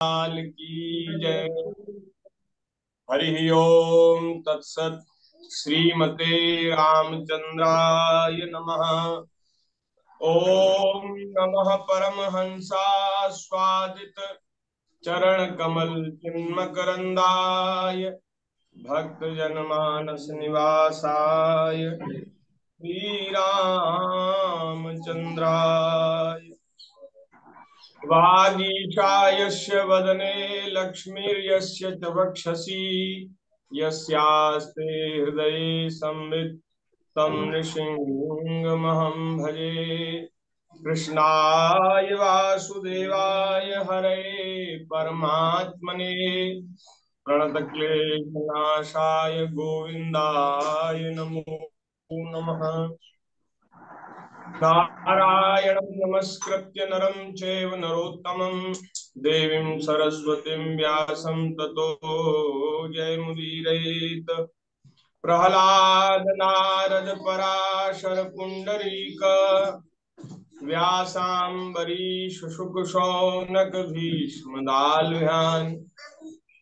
लाल की जय। हरि ओम तत्सत। श्रीमते रामचंद्राय नमः। ओम नमः परमहंसास्वादित चरण कमल चिन्मकरंदाय भक्त जनमानस निवासाय श्री रामचंद्राय। वागीशायस्य वदने लक्ष्मीर्यस्य च वक्षसि यस्यास्ते हृदये संवित् तं नृसिंहमहं भजे। कृष्णाय वासुदेवाय हरये परमात्मने प्रणतक्लेशनाशाय गोविन्दाय नमो नमः। नारायणं नमस्कृत्य नरं चैव नरोत्तमं देवीं सरस्वतीं व्यासं ततो जयमुदीरयेत्। प्रह्लाद नारद पराशर पुंडरीक व्यासाम्बरीश शुक शौनक भीष्म दाल्भ्यान्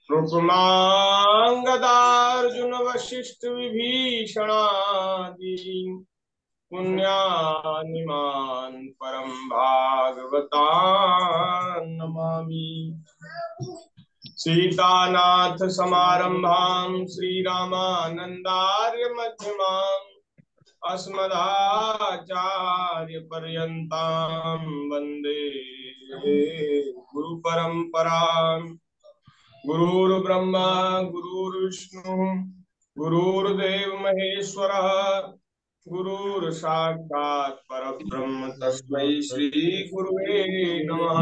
रुक्मांगदार्जुन वशिष्ठ विभीषणादीन् पुण्यानिमान् परम भागवतान् नमामि। सीतानाथ समारंभां श्रीरामानंदार्य मध्यमाम् अस्मदाचार्य पर्यन्तां वन्दे गुरु परंपराम्। गुरुर्ब्रह्मा गुरुर्विष्णु गुरुर्देव महेश्वरः गुरुर्साक्षात् परब्रह्म तस्मै श्री गुरुवे नमः।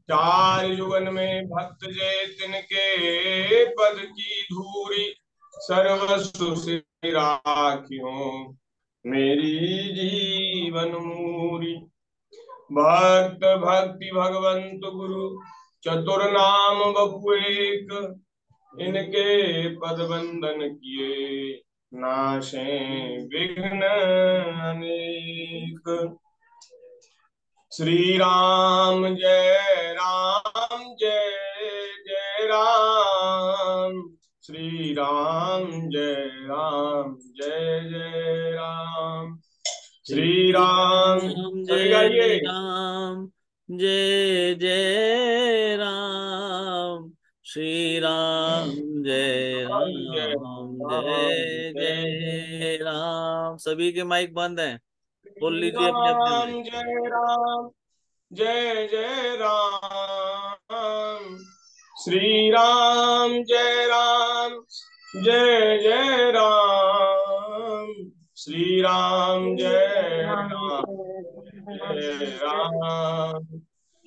चार युगन में भक्त जे तिनके पद की धूरी सर्वस्व से राखियो मेरी जीवन मूरी। भक्त भक्ति भगवंत गुरु चतुर नाम बपु एक इनके पद बंदन किए नाशे विघ्न अनेक। श्री राम जय राम जय जय राम। श्री राम जय राम जय जय राम। श्री राम सभी गाइए। राम जय जय राम। श्री राम जय राम जय जय राम। सभी के माइक बंद हैं, बोल लीजिए अपने अपने राम में। जय राम जय जय राम। श्री राम जय राम जय जय राम। श्री राम जय राम जय राम।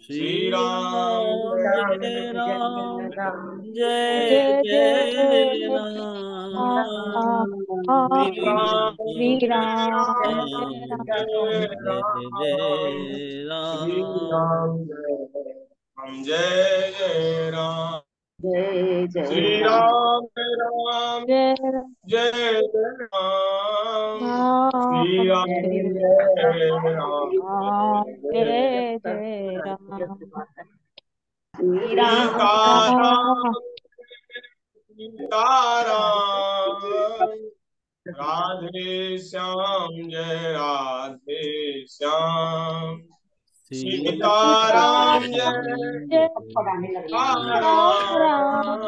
श्री श्री राम राम जय जय राम जय जय जय जय राम। राम। श्री श्री राम राम जय जय जय राम। जय श्री राम। राम जय राम जय जय राम। जय जय श्री राम राम राम जय जय जय राम। श्री राम राम श्री जय राम राम जय जय जय जय राम। श्री सीताराम राम सीताराम। राधे श्याम जय राधे श्याम। सीताराम जय जय राम। सीताराम।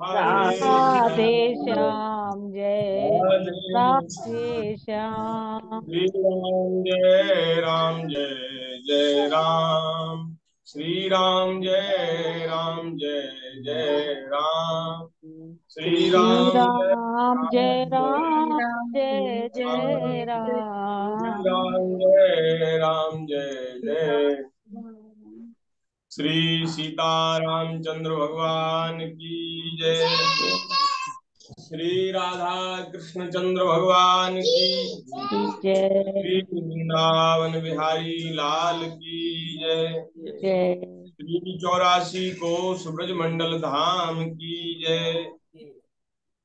राधे राधे श्याम जय राधे राधे श्याम। श्री राम जय जय राम। श्री राम जय राम जय जय राम। श्री श्री राम जय राम जय राम राम जय जय जय राम। श्री राम। राम जय राम जय जय। श्री सीतारामचंद्र भगवान की जय। श्री राधा कृष्ण चंद्र भगवान की। जय श्री वृंदावन बिहारी लाल की जय। जय श्री 84 कोस ब्रज मंडल धाम की जय।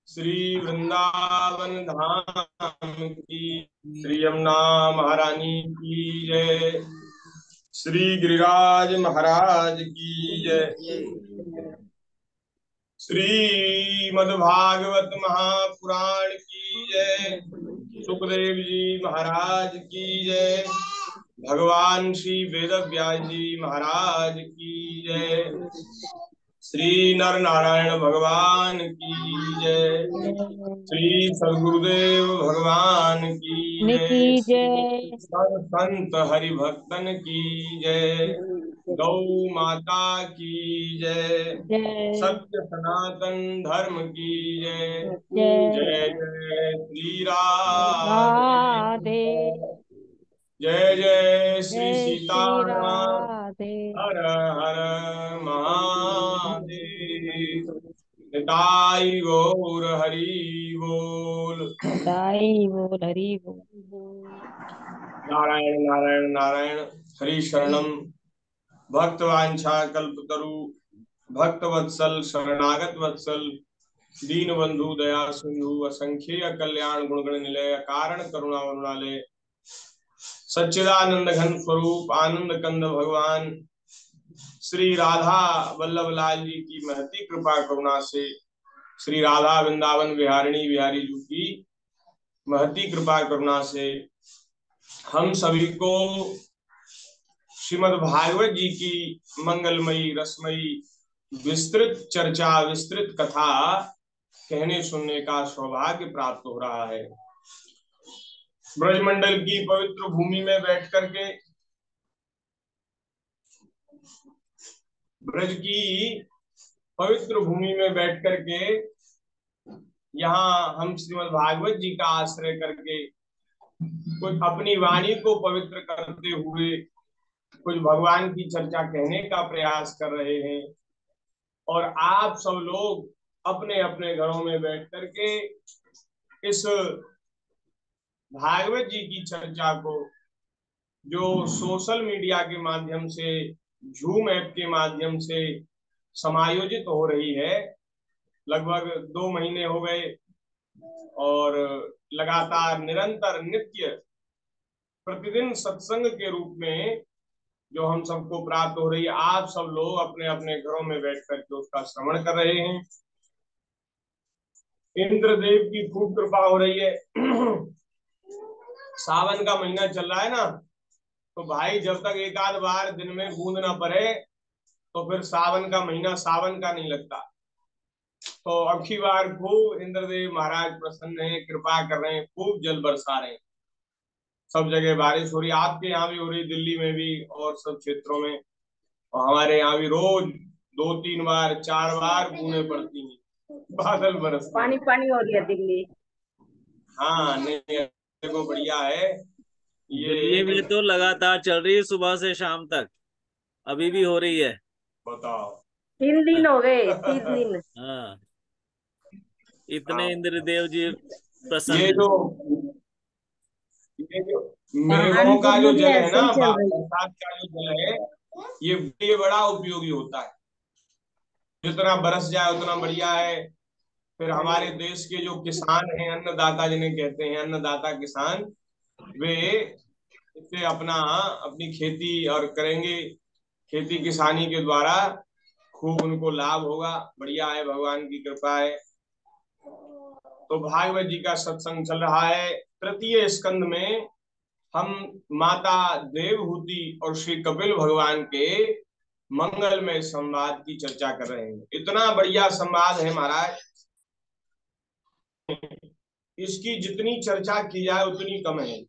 श्री वृंदावन धाम की। श्री यमुना महारानी की जय। श्री गिरिराज महाराज की जय। श्रीमद्भागवत महापुराण की जय। सुखदेव जी महाराज की जय। भगवान श्री वेद व्यास जी महाराज की जय। श्री नर नारायण भगवान की जय। श्री सद्गुरुदेव भगवान की की जय। जय। सब संत हरि भक्तन की जय। गौ माता की जय। जय सत्य सनातन धर्म की जय। जय जय जय श्री राधे। राधे। जय जय श्री जय श्री सीताराम। राधे। हर हर महादेव। निताई गौर हरि बोल। दाई बोल हरि बोल। नारायण नारायण नारायण। हरि शरणम। भक्तवांछा कल्पतरु। भक्त वत्सल शरणागत वत्सल। दीन बंधु दया सिंधु असंख्य कल्याण गुणगण निलय कारण करुणा वरुणालय। सच्चिदानंद घन स्वरूप आनंद कंद भगवान श्री राधा वल्लभ लाल जी की महती कृपा करुणा से श्री राधा वृंदावन बिहारिणी बिहारी जी की महती कृपा करुणा से हम सभी को श्रीमद् भागवत जी की मंगलमयी रसमयी विस्तृत चर्चा विस्तृत कथा कहने सुनने का सौभाग्य प्राप्त हो रहा है। ब्रजमंडल की पवित्र भूमि में बैठ करके ब्रज की पवित्र भूमि में बैठ करके यहाँ हम श्रीमद् भागवत जी का आश्रय करके कुछ अपनी वाणी को पवित्र करते हुए कुछ भगवान की चर्चा कहने का प्रयास कर रहे हैं। और आप सब लोग अपने अपने घरों में बैठ करके इस भागवत जी की चर्चा को जो सोशल मीडिया के माध्यम से जूम ऐप के माध्यम से समायोजित हो रही है, लगभग 2 महीने हो गए और लगातार निरंतर नित्य प्रतिदिन सत्संग के रूप में जो हम सबको प्राप्त हो रही है, आप सब लोग अपने अपने घरों में बैठ करके उसका श्रवण कर रहे हैं। इंद्रदेव की खूब कृपा हो रही है। सावन का महीना चल रहा है ना, तो भाई जब तक एक आध बार दिन में बूंद ना पड़े तो फिर सावन का महीना सावन का नहीं लगता। तो अब की बार खूब इंद्रदेव महाराज प्रसन्न है, कृपा कर रहे हैं, खूब जल बरसा रहे हैं। सब जगह बारिश हो रही है, आपके यहाँ भी हो रही, दिल्ली में भी और सब क्षेत्रों में। और हमारे यहाँ भी रोज 2-3 बार 4 बार बूंदें पड़ती हैं, बादल बरसते पानी हैं। पानी हो रही है दिल्ली। हाँ नहीं, देखो बढ़िया है दिल्ली ये। में तो लगातार चल रही है सुबह से शाम तक, अभी भी हो रही है। बताओ। 3 दिन हो गए, 3 दिन। हाँ, इतने हाँ, इंद्रदेव जी ये प्रसन्न जो हैं। मेघों कहानी का जो दिल्ली भी जल है ऐसे ना, ही चल रही है। बरसात का जो जल है, ये बड़ा उपयोगी होता है। जितना बरस जाए उतना बढ़िया है। फिर हमारे देश के जो किसान हैं, अन्नदाता जिन्हें कहते हैं, अन्नदाता किसान, वे इससे अपनी खेती और करेंगे। खेती किसानी के द्वारा खूब उनको लाभ होगा। बढ़िया है, भगवान की कृपा है। तो भागवत जी का सत्संग चल रहा है। तृतीय स्कंद में हम माता देवहूति और श्री कपिल भगवान के मंगलमय संवाद की चर्चा कर रहे हैं। इतना बढ़िया संवाद है महाराज, इसकी जितनी चर्चा की जाए उतनी कम है।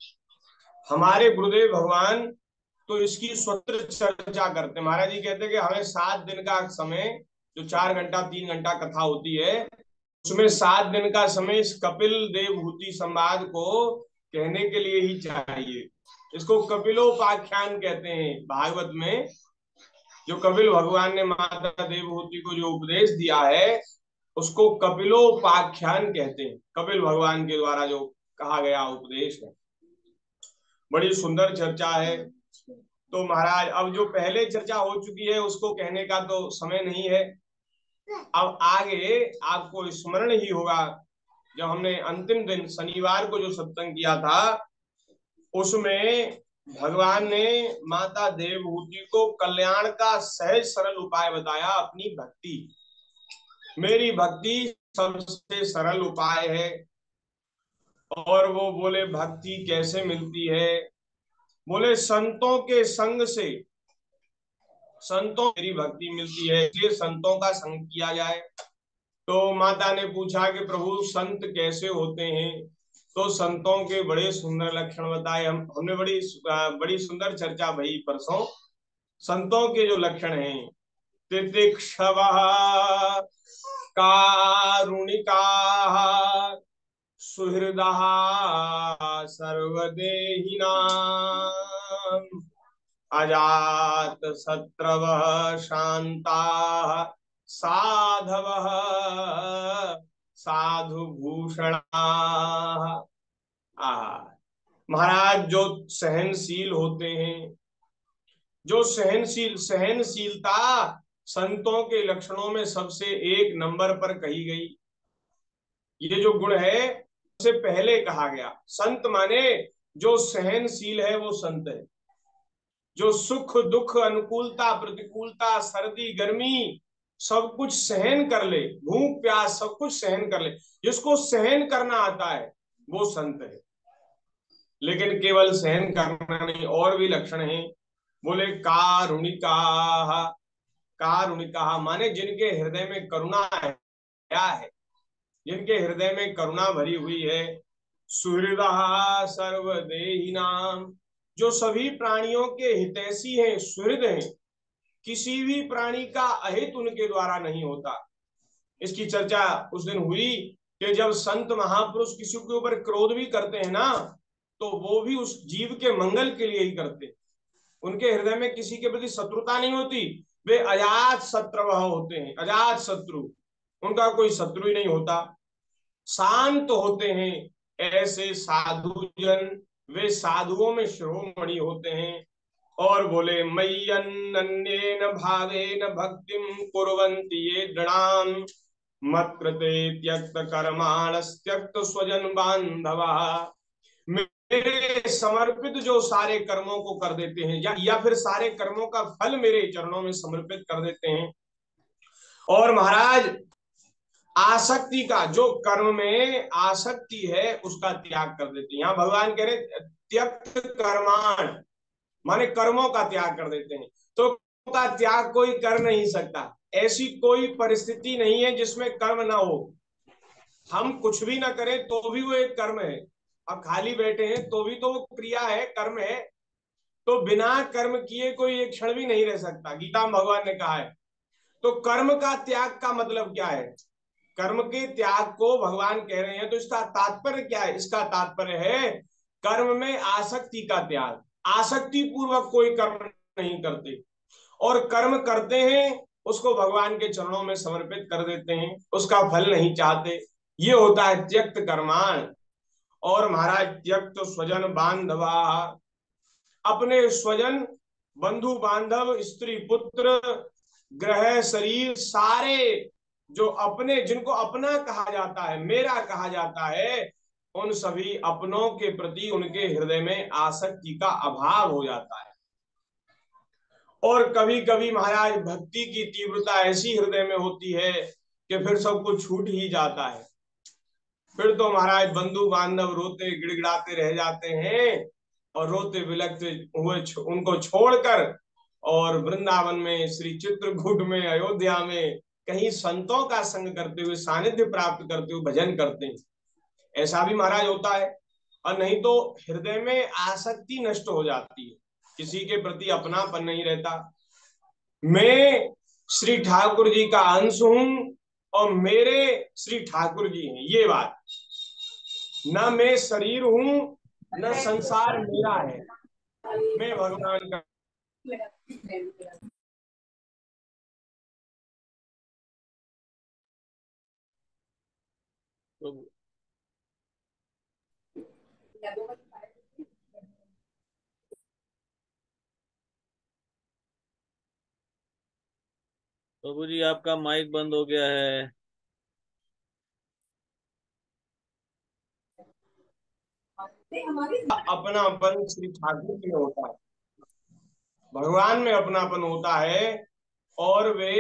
हमारे गुरुदेव भगवान तो इसकी स्वतंत्र चर्चा करते हैं। महाराज जी कहते हैं कि हमें 7 दिन का समय, जो 4 घंटा 3 घंटा कथा होती है, उसमें 7 दिन का समय इस कपिल देवहूति संवाद को कहने के लिए ही चाहिए। इसको कपिलोपाख्यान कहते हैं। भागवत में जो कपिल भगवान ने माता देवहूति को जो उपदेश दिया है, उसको कपिलोपाख्यान कहते हैं। कपिल भगवान के द्वारा जो कहा गया उपदेश है, बड़ी सुंदर चर्चा है। तो महाराज अब जो पहले चर्चा हो चुकी है उसको कहने का तो समय नहीं है। अब आगे आपको स्मरण ही होगा, जब हमने अंतिम दिन शनिवार को जो सत्संग किया था, उसमें भगवान ने माता देवहूति को कल्याण का सहज सरल उपाय बताया, अपनी भक्ति। मेरी भक्ति सबसे सरल उपाय है। और वो बोले भक्ति कैसे मिलती है? बोले संतों के संग से, संतों मेरी भक्ति मिलती है, इसलिए संतों का संग किया जाए। तो माता ने पूछा कि प्रभु संत कैसे होते हैं? तो संतों के बड़े सुंदर लक्षण बताए। हमने बड़ी सुंदर चर्चा भई परसों। संतों के जो लक्षण हैं, तितिक्षवः, कारुणिका, सुहृदः, सर्वदेहिनां, अजात शत्रवः, शान्ताः, साधवः, साधु भूषणाः। महाराज जो सहनशील होते हैं, जो सहनशीलता संतों के लक्षणों में सबसे एक नंबर पर कही गई। ये जो गुण है सबसे पहले कहा गया। संत माने जो सहनशील है वो संत है। जो सुख दुख, अनुकूलता प्रतिकूलता, सर्दी गर्मी सब कुछ सहन कर ले, भूख प्यास सब कुछ सहन कर ले, जिसको सहन करना आता है वो संत है। लेकिन केवल सहन करना नहीं, और भी लक्षण हैं। बोले कारुणिका, कारुणिका माने जिनके हृदय में करुणा है, क्या है, जिनके हृदय में करुणा भरी हुई है। सुहृदः सर्वदेहिनाम, जो सभी प्राणियों के हितैषी हैं, सुहृद हैं। किसी भी प्राणी का अहित उनके द्वारा नहीं होता। इसकी चर्चा उस दिन हुई कि जब संत महापुरुष किसी के ऊपर क्रोध भी करते हैं ना, तो वो भी उस जीव के मंगल के लिए ही करते। उनके हृदय में किसी के प्रति शत्रुता नहीं होती। वे अजात शत्रु होते हैं, अजात शत्रु, उनका कोई शत्रु ही नहीं होता। शांत होते हैं ऐसे साधु जन, वे साधुओं में शिरोमणि होते हैं। और बोले मय्यन्येन भावेन भक्तिम कुर्वन्ति ये नृणाम, मत्कृते त्यक्त कर्माणस्त्यक्त स्वजन बांधवा। मेरे समर्पित जो सारे कर्मों को कर देते हैं, या फिर सारे कर्मों का फल मेरे चरणों में समर्पित कर देते हैं। और महाराज आसक्ति का, जो कर्म में आसक्ति है उसका त्याग कर देते हैं। यहाँ भगवान कह रहे त्यक्त कर्माण माने कर्मों का त्याग कर देते हैं। तो का त्याग कोई कर नहीं सकता। ऐसी कोई परिस्थिति नहीं है जिसमें कर्म ना हो। हम कुछ भी ना करें तो भी वो एक कर्म है। अब खाली बैठे हैं तो भी तो वो क्रिया है, कर्म है। तो बिना कर्म किए कोई एक क्षण भी नहीं रह सकता, गीता में भगवान ने कहा है। तो कर्म का त्याग का मतलब क्या है? कर्म के त्याग को भगवान कह रहे हैं, तो इसका तात्पर्य क्या है? इसका तात्पर्य है कर्म में आसक्ति का त्याग। आसक्ति पूर्वक कोई कर्म नहीं करते, और कर्म करते हैं उसको भगवान के चरणों में समर्पित कर देते हैं, उसका फल नहीं चाहते। ये होता है त्यक्त कर्माण। और महाराज त्यक्त स्वजन बांधवा, अपने स्वजन, बंधु बांधव, स्त्री पुत्र, ग्रह शरीर सारे, जो अपने, जिनको अपना कहा जाता है, मेरा कहा जाता है, उन सभी अपनों के प्रति उनके हृदय में आसक्ति का अभाव हो जाता है। और कभी कभी महाराज भक्ति की तीव्रता ऐसी हृदय में होती है कि फिर सब कुछ छूट ही जाता है। फिर तो महाराज बंधु बांधव रोते गिड़गिड़ाते रह जाते हैं, और रोते बिलखते हुए उनको छोड़कर और वृंदावन में, श्री चित्रकूट में, अयोध्या में कहीं संतों का संग करते हुए, सानिध्य प्राप्त करते हुए भजन करते हैं। ऐसा भी महाराज होता है। और नहीं तो हृदय में आसक्ति नष्ट हो जाती है, किसी के प्रति अपनापन नहीं रहता। मैं श्री ठाकुर जी का अंश हूं और मेरे श्री ठाकुर जी हैं, ये बात। न मैं शरीर हूं, न संसार मेरा है, मैं भगवान का। प्रभु प्रभु जी, आपका माइक बंद हो गया है। अपनापन श्री ठाकुर में होता है, भगवान में अपनापन होता है। और वे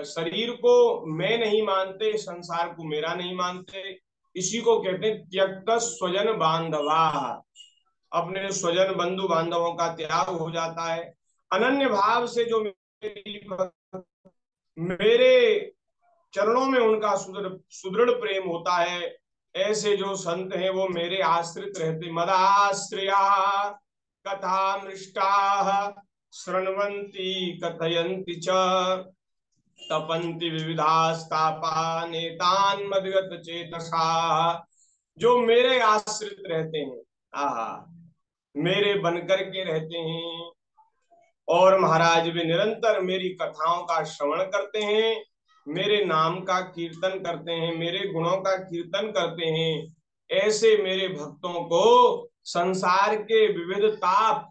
शरीर को मैं नहीं मानते, संसार को मेरा नहीं मानते। इसी को कहते हैं त्यक्त स्वजन बांधवा। अपने स्वजन बंधु बांधवों का त्याग हो जाता है। अनन्य भाव से जो मेरे चरणों में उनका सुदृढ़ प्रेम होता है, ऐसे जो संत हैं वो मेरे आश्रित रहते। मदाश्रया कथा मृष्टा शृण्वन्ति कथयन्ति च तपन्ति विविधास्तापा नेतान मदगत चेतसा। जो मेरे आश्रित रहते हैं, आहा, मेरे बनकर के रहते हैं, और महाराज वे निरंतर मेरी कथाओं का श्रवण करते हैं, मेरे नाम का कीर्तन करते हैं, मेरे गुणों का कीर्तन करते हैं। ऐसे मेरे भक्तों को संसार के विविध ताप,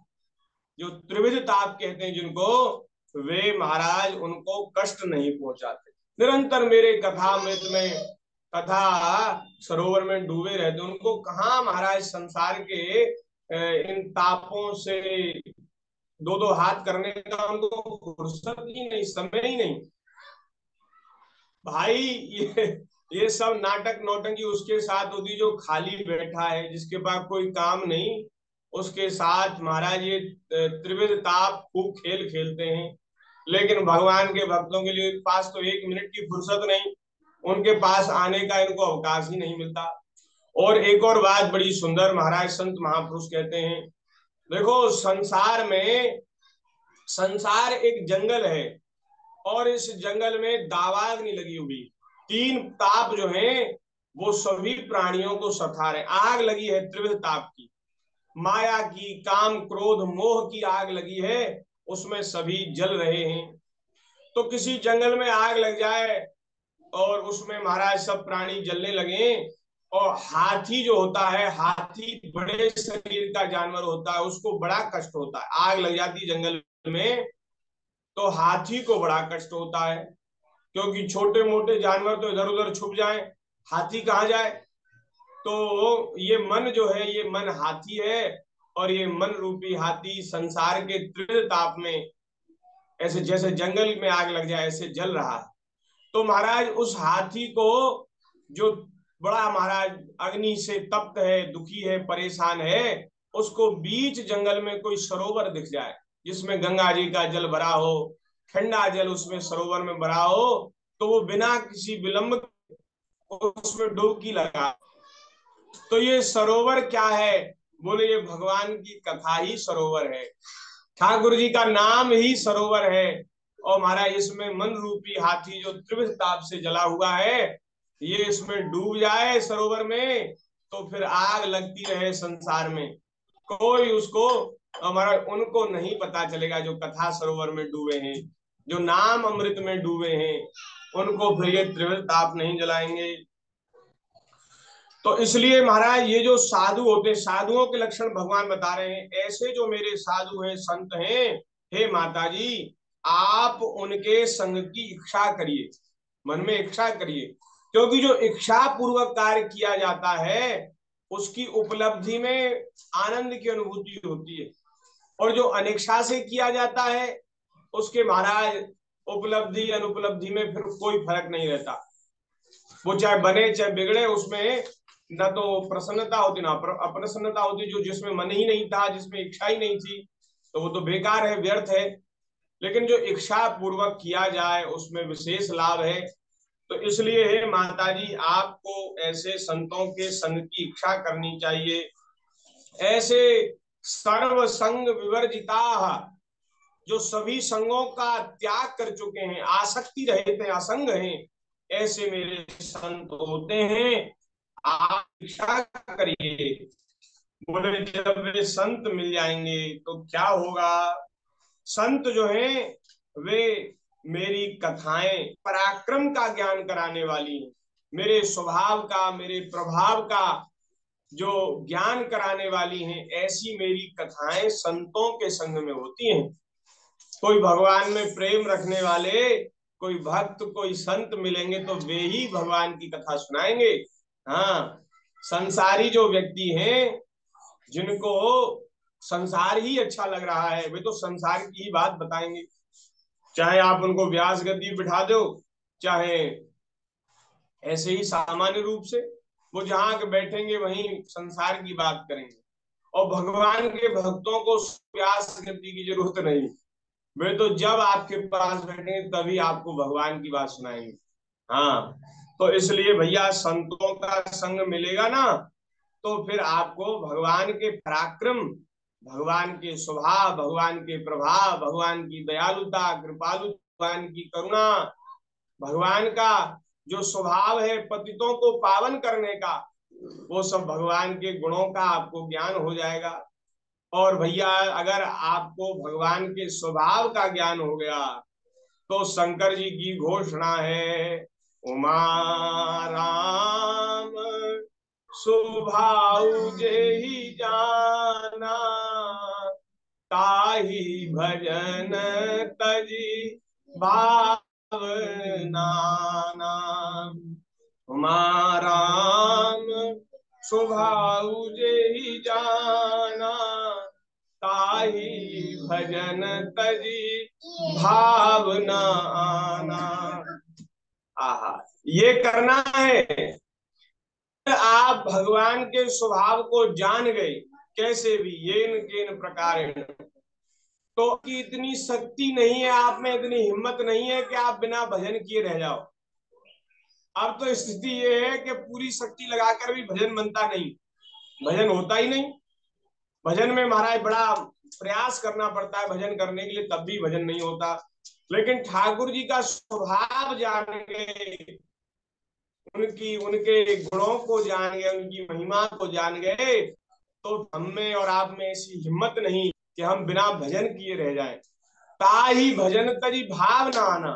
जो त्रिविध ताप कहते हैं जिनको, वे महाराज उनको कष्ट नहीं पहुंचाते। निरंतर मेरे कथामृत में, कथा सरोवर में डूबे रहते। उनको कहाँ महाराज संसार के इन तापों से दो दो हाथ करने का उनको फुर्सत ही नहीं, समय ही नहीं। भाई ये सब नाटक नौटंकी उसके साथ होती जो खाली बैठा है, जिसके पास कोई काम नहीं, उसके साथ महाराज ये त्रिविध ताप खूब खेल खेलते हैं। लेकिन भगवान के भक्तों के लिए पास तो एक मिनट की फुर्सत नहीं, उनके पास आने का इनको अवकाश ही नहीं मिलता। और एक और बात बड़ी सुंदर महाराज संत महापुरुष कहते हैं, देखो संसार में, संसार एक जंगल है और इस जंगल में दावाग्नि लगी हुई। तीन ताप जो हैं वो सभी प्राणियों को सता रहे। आग लगी है त्रिविध ताप की, माया की, काम क्रोध मोह की आग लगी है, उसमें सभी जल रहे हैं। तो किसी जंगल में आग लग जाए और उसमें महाराज सब प्राणी जलने लगे, और हाथी जो होता है, हाथी बड़े शरीर का जानवर होता है, उसको बड़ा कष्ट होता है। आग लग जाती जंगल में तो हाथी को बड़ा कष्ट होता है, क्योंकि छोटे मोटे जानवर तो इधर उधर छुप जाए, हाथी कहाँ जाए। तो ये मन जो है, ये मन हाथी है, और ये मन रूपी हाथी संसार के त्रिविध ताप में ऐसे जैसे जंगल में आग लग जाए ऐसे जल रहा है। तो महाराज उस हाथी को, जो बड़ा महाराज अग्नि से तप्त है, दुखी है, परेशान है, उसको बीच जंगल में कोई सरोवर दिख जाए जिसमें गंगा जी का जल भरा हो, ठंडा जल उसमें सरोवर में भरा हो, तो वो बिना किसी विलंब उसमें डुबकी लगा। तो ये सरोवर क्या है? बोले ये भगवान की कथा ही सरोवर है, ठाकुर जी का नाम ही सरोवर है। और महाराज इसमें मन रूपी हाथी जो त्रिविध ताप से जला हुआ है, ये इसमें डूब जाए सरोवर में तो फिर आग लगती रहे संसार में, कोई उसको, हमारा उनको नहीं पता चलेगा। जो कथा सरोवर में डूबे हैं, जो नाम अमृत में डूबे हैं, उनको फिर ये त्रिविध ताप नहीं जलाएंगे। तो इसलिए महाराज ये जो साधु होते हैं, साधुओं के लक्षण भगवान बता रहे हैं। ऐसे जो मेरे साधु हैं, संत हैं, हे माता जी, आप उनके संग की इच्छा करिए, मन में इच्छा करिए, क्योंकि जो इच्छा पूर्वक कार्य किया जाता है उसकी उपलब्धि में आनंद की अनुभूति होती है, और जो अनिच्छा से किया जाता है उसके महाराज उपलब्धि अनुपलब्धि में फिर कोई फर्क नहीं रहता। वो चाहे बने चाहे बिगड़े, उसमें न तो प्रसन्नता होती ना अप्रसन्नता होती। जो जिसमें मन ही नहीं था, जिसमें इच्छा ही नहीं थी, तो वो तो बेकार है, व्यर्थ है। लेकिन जो इच्छा पूर्वक किया जाए उसमें विशेष लाभ है। तो इसलिए है माता जी, आपको ऐसे संतों के संग की इच्छा करनी चाहिए। ऐसे सर्व संग विवर्जिता, जो सभी संगों का त्याग कर चुके हैं, आसक्ति रहित हैं, असंग हैं, ऐसे मेरे संत होते हैं। आप इच्छा करिए। बोले जब वे संत मिल जाएंगे तो क्या होगा? संत जो हैं वे मेरी कथाएं पराक्रम का ज्ञान कराने वाली हैं, मेरे स्वभाव का, मेरे प्रभाव का जो ज्ञान कराने वाली हैं। ऐसी मेरी कथाएं संतों के संग में होती हैं। कोई भगवान में प्रेम रखने वाले, कोई भक्त, कोई संत मिलेंगे तो वे ही भगवान की कथा सुनाएंगे। हाँ, संसारी जो व्यक्ति हैं जिनको संसार ही अच्छा लग रहा है, वे तो संसार की ही बात बताएंगे। चाहे आप उनको व्यास गद्दी बिठा दो, चाहे ऐसे ही सामान्य रूप से, वो जहां के बैठेंगे वहीं संसार की बात करेंगे। और भगवान के भक्तों को व्यास गद्दी की जरूरत नहीं, वे तो जब आपके पास बैठेंगे तभी आपको भगवान की बात सुनाएंगे। हाँ, तो इसलिए भैया संतों का संग मिलेगा ना, तो फिर आपको भगवान के पराक्रम, भगवान के स्वभाव, भगवान के प्रभाव, भगवान की दयालुता, कृपालु, भगवान की करुणा, भगवान का जो स्वभाव है पतितों को पावन करने का, वो सब भगवान के गुणों का आपको ज्ञान हो जाएगा। और भैया अगर आपको भगवान के स्वभाव का ज्ञान हो गया तो शंकर जी की घोषणा है, उमा राम स्वभाव जेहि जाना, ताहि भजन तजी भावना। उमा राम स्वभाव जेहि जाना, ताहि भजन तजी भावना आना। आहा, ये करना है। आप भगवान के स्वभाव को जान गए कैसे भी, येन केन प्रकार, तो कि इतनी शक्ति नहीं है आप में, इतनी हिम्मत नहीं है कि आप बिना भजन किए रह जाओ। अब तो स्थिति ये है कि पूरी शक्ति लगाकर भी भजन बनता नहीं, भजन होता ही नहीं। भजन में महाराज बड़ा प्रयास करना पड़ता है भजन करने के लिए, तब भी भजन नहीं होता। लेकिन ठाकुर जी का स्वभाव जान गए, उनकी उनके गुणों को जान गए, उनकी महिमा को जान गए, तो हम में और आप में ऐसी हिम्मत नहीं कि हम बिना भजन किए रह जाएं। ताहि भजन तरी भाव ना आना,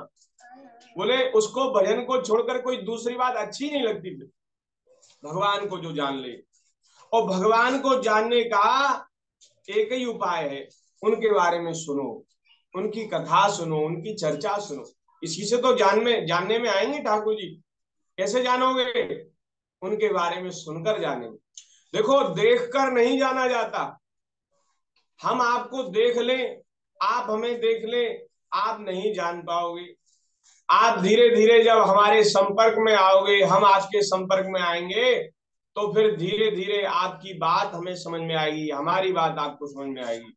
बोले उसको भजन को छोड़कर कोई दूसरी बात अच्छी नहीं लगती। भगवान को जो जान ले, और भगवान को जानने का एक ही उपाय है, उनके बारे में सुनो, उनकी कथा सुनो, उनकी चर्चा सुनो। इसी से तो जानने में आएंगे ठाकुर जी। कैसे जानोगे? उनके बारे में सुनकर जानेंगे। देखो, देखकर नहीं जाना जाता। हम आपको देख लें, आप हमें देख लें, आप नहीं जान पाओगे। आप धीरे धीरे जब हमारे संपर्क में आओगे, हम आपके संपर्क में आएंगे, तो फिर धीरे धीरे आपकी बात हमें समझ में आएगी, हमारी बात आपको समझ में आएगी।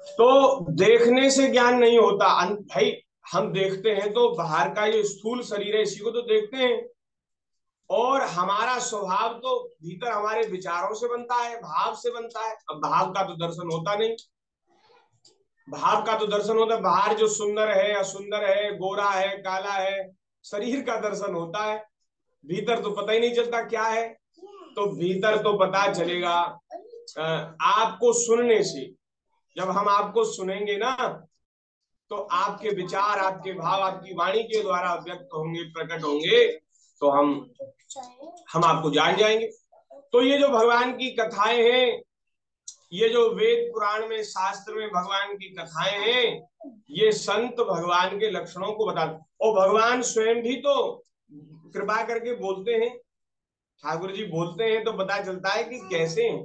तो देखने से ज्ञान नहीं होता भाई। हम देखते हैं तो बाहर का ये स्थूल शरीर है, इसी को तो देखते हैं, और हमारा स्वभाव तो भीतर हमारे विचारों से बनता है, भाव से बनता है। अब भाव का तो दर्शन होता नहीं, भाव का तो दर्शन होता है, बाहर जो सुंदर है असुंदर है, गोरा है काला है, शरीर का दर्शन होता है, भीतर तो पता ही नहीं चलता क्या है। तो भीतर तो पता चलेगा आपको सुनने से। जब हम आपको सुनेंगे ना, तो आपके विचार, आपके भाव, आपकी वाणी के द्वारा व्यक्त होंगे, प्रकट होंगे, तो हम आपको जान जाएंगे। तो ये जो भगवान की कथाएं हैं, ये जो वेद पुराण में, शास्त्र में भगवान की कथाएं हैं, ये संत भगवान के लक्षणों को बताते, और भगवान स्वयं भी तो कृपा करके बोलते हैं। ठाकुर जी बोलते हैं तो पता चलता है कि कैसे हैं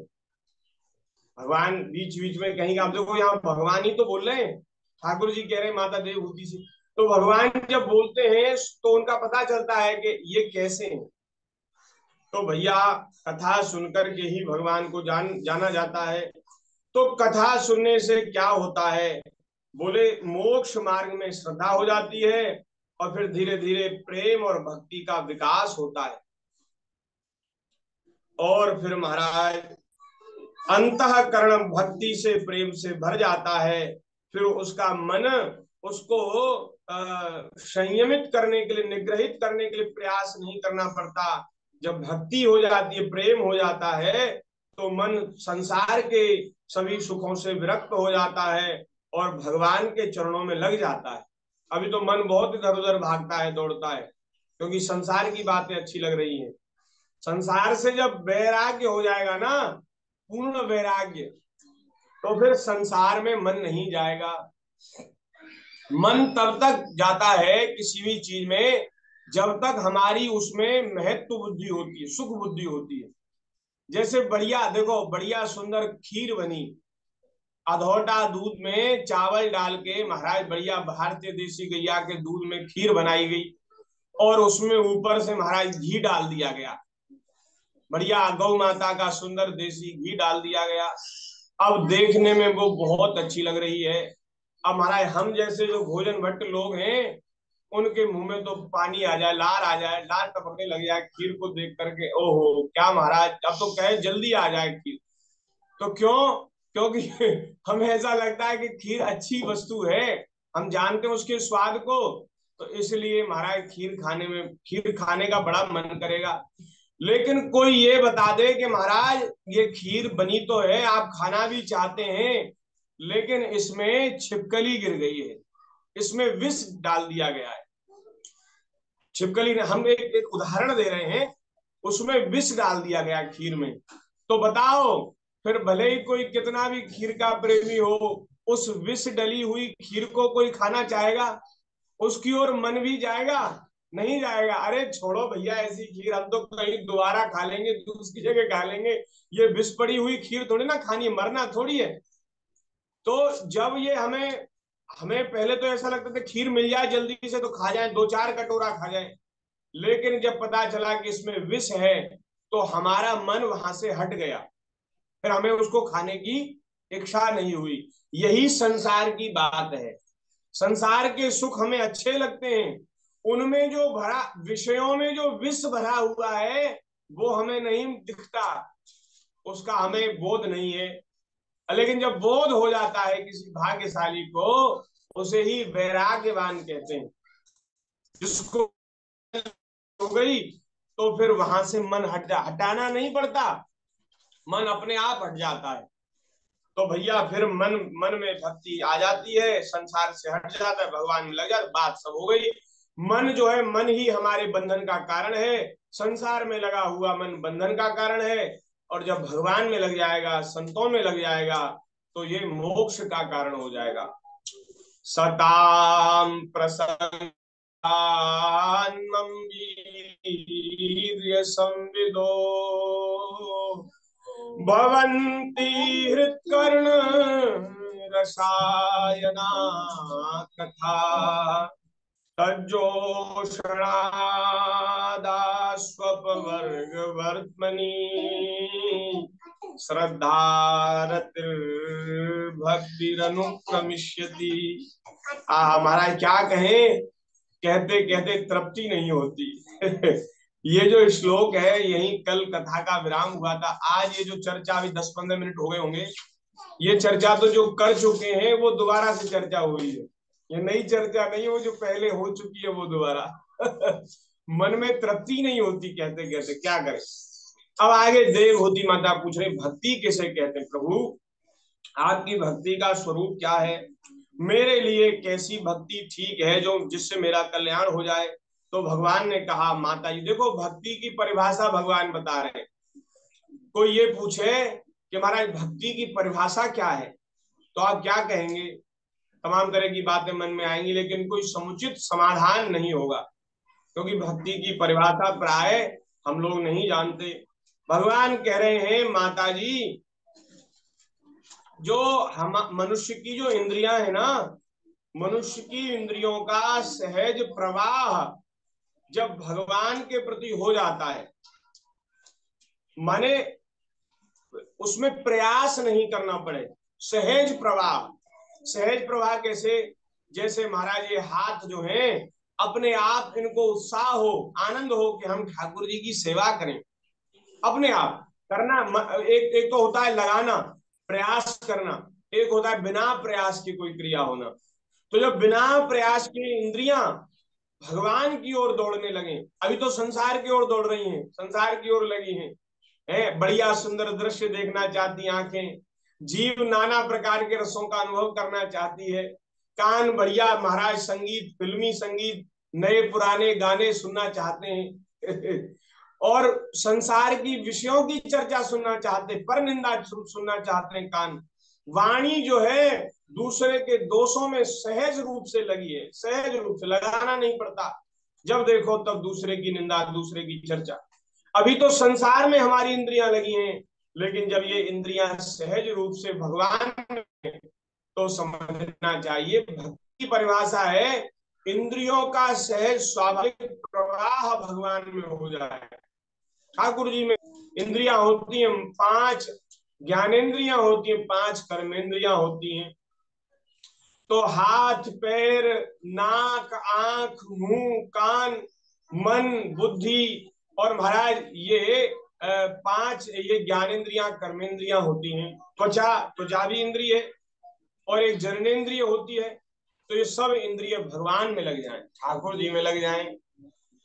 भगवान। बीच बीच में कहीं आप देखो, यहाँ भगवान ही तो बोल रहे हैं, ठाकुर जी कह रहे हैं माता देवहूति से। तो भगवान जब बोलते हैं तो उनका पता चलता है कि ये कैसे हैं। तो भैया कथा सुनकर के ही भगवान को जाना जाता है। तो कथा सुनने से क्या होता है? बोले मोक्ष मार्ग में श्रद्धा हो जाती है, और फिर धीरे धीरे प्रेम और भक्ति का विकास होता है। और फिर महाराज अंतःकरण भक्ति से, प्रेम से भर जाता है। फिर उसका मन उसको संयमित करने के लिए, निग्रहित करने के लिए प्रयास नहीं करना पड़ता। जब भक्ति हो जाती है, प्रेम हो जाता है, तो मन संसार के सभी सुखों से विरक्त हो जाता है और भगवान के चरणों में लग जाता है। अभी तो मन बहुत इधर उधर भागता है, दौड़ता है, क्योंकि संसार की बातें अच्छी लग रही हैं। संसार से जब वैराग्य हो जाएगा ना, पूर्ण वैराग्य, तो फिर संसार में मन नहीं जाएगा। मन तब तक जाता है किसी भी चीज में जब तक हमारी उसमें महत्व बुद्धि होती है, सुख बुद्धि होती है। जैसे बढ़िया देखो, बढ़िया सुंदर खीर बनी, अधौटा दूध में चावल डाल के महाराज बढ़िया भारतीय देसी गैया के दूध में खीर बनाई गई, और उसमें ऊपर से महाराज घी डाल दिया गया, बढ़िया गौ माता का सुंदर देसी घी डाल दिया गया। अब देखने में वो बहुत अच्छी लग रही है। अब महाराज हम जैसे जो भोजन भट्ट लोग हैं, उनके मुंह में तो पानी आ जाए, लार आ जाए, लार टपकने लग जाए खीर को देख करके, ओहो क्या महाराज, अब तो कहे जल्दी आ जाए खीर। तो क्यों? क्योंकि हमें ऐसा लगता है कि खीर अच्छी वस्तु है, हम जानते हैं उसके स्वाद को, तो इसलिए महाराज खीर खाने का बड़ा मन करेगा। लेकिन कोई ये बता दे कि महाराज ये खीर बनी तो है, आप खाना भी चाहते हैं, लेकिन इसमें छिपकली गिर गई है, इसमें विष डाल दिया गया है। छिपकली ने, हम एक उदाहरण दे रहे हैं, उसमें विष डाल दिया गया खीर में, तो बताओ फिर भले ही कोई कितना भी खीर का प्रेमी हो, उस विष डली हुई खीर को कोई खाना चाहेगा? उसकी ओर मन भी जाएगा? नहीं जाएगा। अरे छोड़ो भैया ऐसी खीर, हम तो कहीं दोबारा खा लेंगे, दूसरी जगह खा लेंगे, ये विष पड़ी हुई खीर थोड़ी ना खानी है, मरना थोड़ी है। तो जब ये हमें हमें पहले तो ऐसा लगता था खीर मिल जाए जल्दी से तो खा जाए, 2-4 कटोरा खा जाए, लेकिन जब पता चला कि इसमें विष है, तो हमारा मन वहां से हट गया, फिर हमें उसको खाने की इच्छा नहीं हुई। यही संसार की बात है। संसार के सुख हमें अच्छे लगते हैं, उनमें जो भरा, विषयों में जो विष भरा हुआ है वो हमें नहीं दिखता, उसका हमें बोध नहीं है। लेकिन जब बोध हो जाता है किसी भाग्यशाली को, उसे ही वैराग्यवान कहते हैं। जिसको हो गई तो फिर वहां से मन हटाना नहीं पड़ता, मन अपने आप हट जाता है। तो भैया फिर मन मन में भक्ति आ जाती है, संसार से हट जाता है, भगवान में लग जाता, बात सब हो गई। मन जो है, मन ही हमारे बंधन का कारण है, संसार में लगा हुआ मन बंधन का कारण है, और जब भगवान में लग जाएगा, संतों में लग जाएगा, तो ये मोक्ष का कारण हो जाएगा। सताम प्रसन्नम वीर्य संविदो भवन्ति हृत्कर्ण रसायना तथा तज्जोषणादास्वपवर्गवर्त्मनि श्रद्धारतिर्भक्तिरनुक्रमिष्यति। महाराज क्या कहें, कहते कहते तृप्ति नहीं होती। ये जो श्लोक है, यही कल कथा का विराम हुआ था। आज ये जो चर्चा अभी 10-15 मिनट हो गए होंगे, ये चर्चा तो जो कर चुके हैं वो दोबारा से चर्चा हुई है, ये नई चर्चा नहीं, वो जो पहले हो चुकी है वो दोबारा। मन में तृप्ति नहीं होती कहते कहते, क्या करें। अब आगे देवहूति माता पूछ रहे भक्ति किसे कहते हैं प्रभु, आपकी भक्ति का स्वरूप क्या है, मेरे लिए कैसी भक्ति ठीक है जो जिससे मेरा कल्याण हो जाए। तो भगवान ने कहा, माता जी देखो भक्ति की परिभाषा भगवान बता रहे हैं। कोई ये पूछे कि महाराज भक्ति की परिभाषा क्या है, तो आप क्या कहेंगे? तमाम तरह की बातें मन में आएंगी, लेकिन कोई समुचित समाधान नहीं होगा, क्योंकि भक्ति की परिभाषा प्राय हम लोग नहीं जानते। भगवान कह रहे हैं, माता जी जो हम मनुष्य की जो इंद्रियां है ना, मनुष्य की इंद्रियों का सहज प्रवाह जब भगवान के प्रति हो जाता है, माने उसमें प्रयास नहीं करना पड़े, सहज प्रवाह। सहज प्रवाह कैसे? जैसे महाराज ये हाथ जो है, अपने आप इनको उत्साह हो, आनंद हो कि हम ठाकुर जी की सेवा करें, अपने आप करना। एक तो होता है लगाना, प्रयास करना, एक होता है बिना प्रयास की कोई क्रिया होना। तो जब बिना प्रयास की इंद्रियां भगवान की ओर दौड़ने लगे, अभी तो संसार की ओर दौड़ रही हैं, संसार की ओर लगी हैं, बढ़िया सुंदर दृश्य देखना चाहती आंखें, जीव नाना प्रकार के रसों का अनुभव करना चाहती है, कान बढ़िया महाराज संगीत, फिल्मी संगीत, नए पुराने गाने सुनना चाहते हैं और संसार की विषयों की चर्चा सुनना चाहते, पर निंदा सुनना चाहते हैं कान। वाणी जो है दूसरे के दोषों में सहज रूप से लगी है, सहज रूप से, लगाना नहीं पड़ता, जब देखो तब दूसरे की निंदा, दूसरे की चर्चा। अभी तो संसार में हमारी इंद्रियां लगी हैं, लेकिन जब ये इंद्रियां सहज रूप से भगवान में, तो समझना चाहिए भक्ति की परिभाषा है इंद्रियों का सहज स्वाभाविक प्रवाह भगवान में हो जाए। ठाकुर जी में इंद्रियां होती हैं 5 ज्ञानेन्द्रियां होती हैं, 5 कर्मेंद्रियां होती हैं। तो हाथ पैर नाक आंख मुंह कान मन बुद्धि और महाराज ये 5 ये ज्ञानेन्द्रियां कर्मेंद्रियां होती हैं। त्वचा भी इंद्रिय है और एक जननेन्द्रिय होती है। तो ये सब इंद्रिय भगवान में लग जाएं, ठाकुर जी में लग जाएं।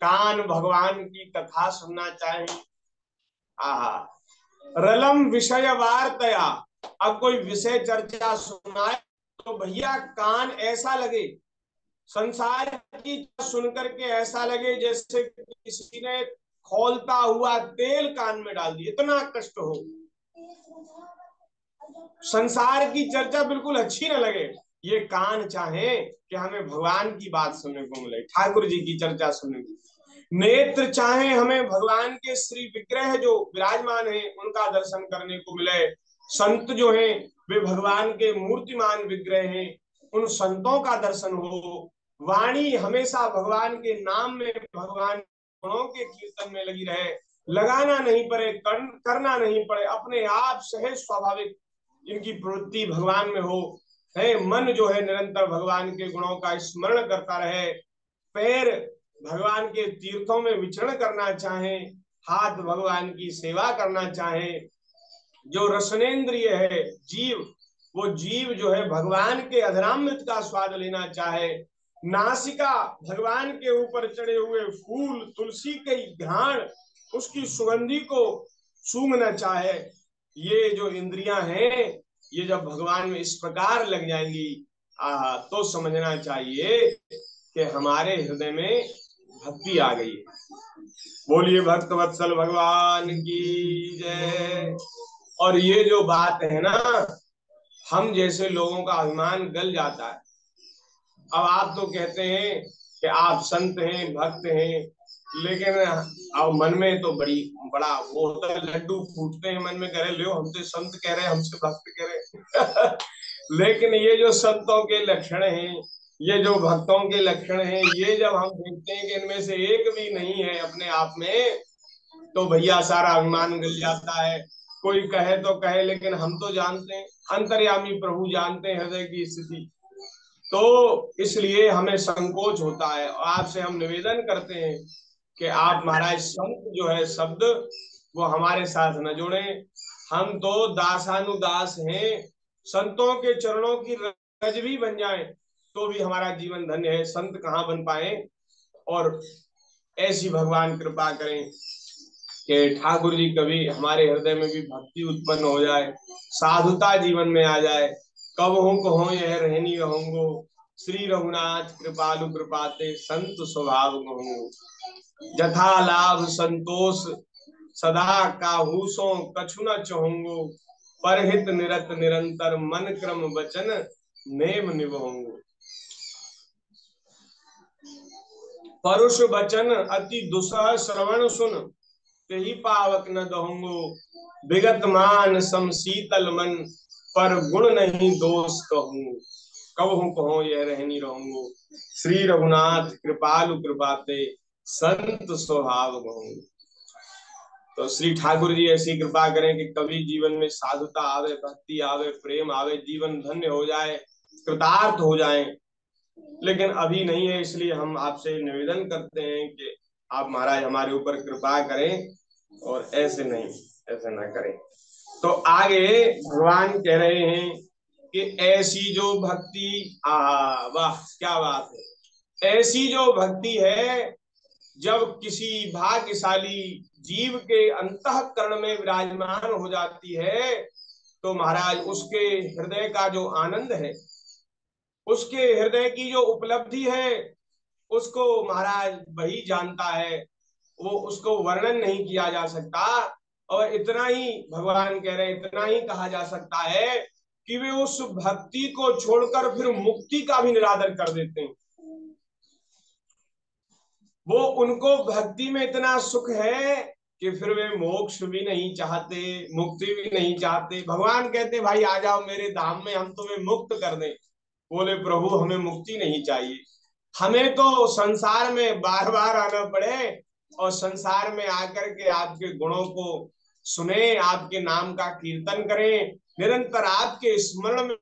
कान भगवान की कथा सुनना चाहें। आहा रलम विषय वार्तया, अब कोई विषय चर्चा सुनाए तो भैया कान ऐसा लगे, संसार की सुन करके ऐसा लगे जैसे किसी ने खौलता हुआ तेल कान में डाल दिया, इतना कष्ट हो। संसार की चर्चा बिल्कुल अच्छी न लगे, ये कान चाहे कि हमें भगवान की बात सुनने को मिले, ठाकुर जी की चर्चा सुनने को। नेत्र चाहे हमें भगवान के श्री विग्रह जो विराजमान है उनका दर्शन करने को मिले। संत जो हैं वे भगवान के मूर्तिमान विग्रह हैं, उन संतों का दर्शन हो। वाणी हमेशा भगवान के नाम में, भगवान गुणों के कीर्तन में लगी रहे, लगाना नहीं पड़े, करना नहीं पड़े, अपने आप सहज स्वाभाविक इनकी प्रवृत्ति भगवान में हो। है मन जो है निरंतर भगवान के गुणों का स्मरण करता रहे। पैर भगवान के तीर्थों में विचरण करना चाहे, हाथ भगवान की सेवा करना चाहे। जो रसनेन्द्रिय है जीव, वो जीव जो है भगवान के अधरामृत का स्वाद लेना चाहे। नासिका भगवान के ऊपर चढ़े हुए फूल तुलसी के घ्राण उसकी सुगंधी को सूंघना चाहे। ये जो इंद्रियां हैं ये जब भगवान में इस प्रकार लग जाएंगी तो समझना चाहिए कि हमारे हृदय में भक्ति आ गई है। बोलिए भक्त वत्सल भगवान की जय। और ये जो बात है ना, हम जैसे लोगों का अभिमान गल जाता है। अब आप तो कहते हैं कि आप संत हैं भक्त हैं, लेकिन अब मन में तो बड़ा वो होता है, लड्डू फूटते हैं मन में, कह रहे लो हमसे संत कह रहे हमसे भक्त कह रहे लेकिन ये जो संतों के लक्षण हैं, ये जो भक्तों के लक्षण हैं, ये जब हम देखते हैं कि इनमें से एक भी नहीं है अपने आप में, तो भैया सारा अभिमान गल जाता है। कोई कहे तो कहे, लेकिन हम तो जानते हैं, अंतर्यामी प्रभु जानते हैं हृदय की स्थिति। तो इसलिए हमें संकोच होता है और आपसे हम निवेदन करते हैं कि आप महाराज संत जो है शब्द वो हमारे साथ न जोड़े। हम तो दासानुदास हैं, संतों के चरणों की रज भी बन जाए तो भी हमारा जीवन धन्य है। संत कहाँ बन पाए। और ऐसी भगवान कृपा करें कि ठाकुर जी कभी हमारे हृदय में भी भक्ति उत्पन्न हो जाए, साधुता जीवन में आ जाए। कब हो कहो यह रहनी रहूंगो, श्री रघुनाथ कृपालु कृपाते संत स्वभाव कहूंगो। जथा लाभ संतोष सदा काहूसों कछु न चहूंगो, परहित निरत निरंतर मन क्रम वचन नेम निभाऊंगो। परुष वचन अति दुसह श्रवण सुन, तेहि पावक न दहूंगो। विगत मान सम शीतल मन, पर गुण नहीं दोष कहूँ। कब हूँ कहो यह रहनी रहूंगो, श्री रघुनाथ कृपालु कृपाते संत स्वभाव कहूँ। तो श्री ठाकुर जी ऐसी कृपा करें कि कभी जीवन में साधुता आवे, भक्ति आवे, प्रेम आवे, जीवन धन्य हो जाए, कृतार्थ हो जाए। लेकिन अभी नहीं है, इसलिए हम आपसे निवेदन करते हैं कि आप महाराज हमारे ऊपर कृपा करें और ऐसे नहीं, ऐसे ना करें। तो आगे भगवान कह रहे हैं कि ऐसी जो भक्ति, वाह क्या बात है, ऐसी जो भक्ति है जब किसी भाग्यशाली जीव के अंतःकरण में विराजमान हो जाती है, तो महाराज उसके हृदय का जो आनंद है, उसके हृदय की जो उपलब्धि है, उसको महाराज वही जानता है, वो उसको वर्णन नहीं किया जा सकता। और इतना ही भगवान कह रहे हैं, इतना ही कहा जा सकता है कि वे उस भक्ति को छोड़कर फिर मुक्ति का भी निरादर कर देते हैं। वो उनको भक्ति में इतना सुख है कि फिर वे मोक्ष भी नहीं चाहते, मुक्ति भी नहीं चाहते। भगवान कहते भाई आ जाओ मेरे धाम में, हम तुम्हें मुक्त कर दें। बोले प्रभु हमें मुक्ति नहीं चाहिए, हमें तो संसार में बार बार आना पड़े और संसार में आकर के आपके गुणों को सुने, आपके नाम का कीर्तन करें, निरंतर आपके स्मरण में